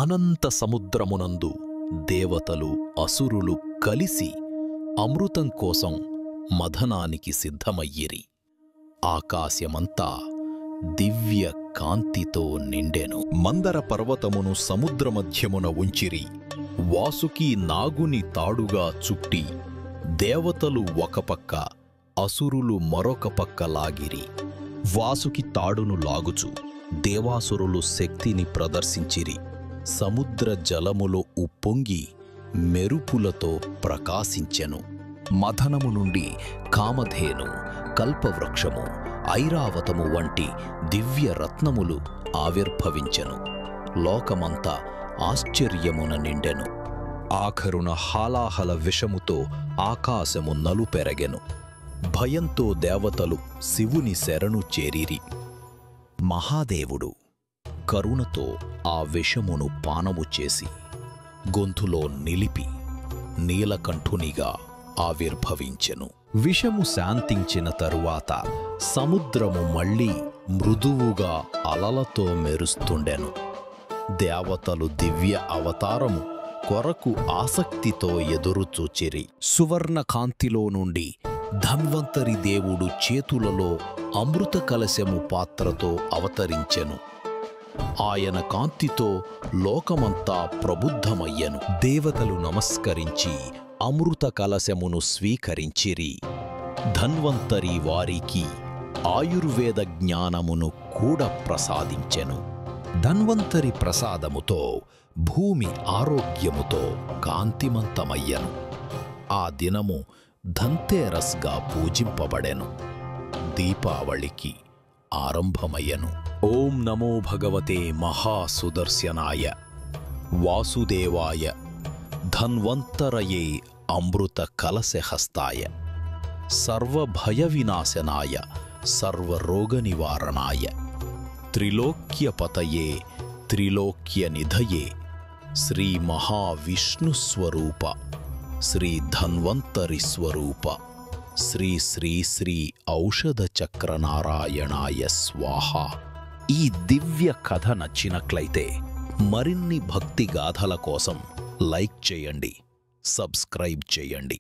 అనంత సముద్రమునందు దేవతలు అసురులు కలిసి అమృతం కోసం మథనానికి సిద్ధమయ్యిరి. ఆకాశమంతా దివ్య కాంతితో నిండెను. మందర పర్వతమును సముద్రమధ్యమున ఉంచిరి. వాసుకి నాగుని తాడుగా చుట్టి దేవతలు ఒక పక్క, అసురులు మరొక పక్క లాగిరి. వాసుకి తాడును లాగుచు దేవాసురులు శక్తిని ప్రదర్శించిరి. సముద్ర జలములో ఉప్పొంగి మెరుపులతో ప్రకాశించెను. మథనము నుండి కామధేను, కల్పవృక్షము, ఐరావతము వంటి దివ్య రత్నములు ఆవిర్భవించెను. లోకమంతా ఆశ్చర్యమున నిండెను. ఆఖరున హాలాహల విషముతో ఆకాశము నలుపెరగెను. భయంతో దేవతలు శివుని శరణు చేరిరి. మహాదేవుడు కరుణతో ఆ విషమును పానము చేసి గొంతులో నిలిపి నీలకంఠునిగా ఆవిర్భవించెను. విషము శాంతించిన తరువాత సముద్రము మళ్లీ మృదువుగా అలలతో మెరుస్తుండెను. దేవతలు దివ్య అవతారము కొరకు ఆసక్తితో ఎదురుచూచిరి. సువర్ణకాంతిలో నుండి ధన్వంతరి దేవుడు చేతులలో అమృత కలశము పాత్రతో అవతరించెను. ఆయన కాంతితో లోకమంతా ప్రబుద్ధమయ్యను. దేవతలు నమస్కరించి అమృత కలశమును స్వీకరించిరి. ధన్వంతరి వారికి ఆయుర్వేద జ్ఞానమును కూడా ప్రసాదించెను. ధన్వంతరి ప్రసాదముతో భూమి ఆరోగ్యముతో కాంతిమంతమయ్యను. ఆ దినము ధన్తేరస్గా పూజింపబడెను. దీపావళికి ఆరంభమయ్యను. ఓం నమో భగవతే మహాసుదర్శనాయ వాసుదేవాయ ధన్వంతరయే అమృత కలశహస్తాయ సర్వభయ వినాశనాయ సర్వరోగ నివారణాయ త్రిలోక్యపతయే త్రిలోక్యనిధయే శ్రీ మహావిష్ణుస్వరూప శ్రీ ధన్వంతరి స్వరూప శ్రీ శ్రీ శ్రీ ఔషధ చక్రనారాయణాయ స్వాహ. ఈ దివ్య కథ నచ్చినట్లయితే మరిన్ని భక్తి గాథల కోసం లైక్ చేయండి, సబ్స్క్రైబ్ చేయండి.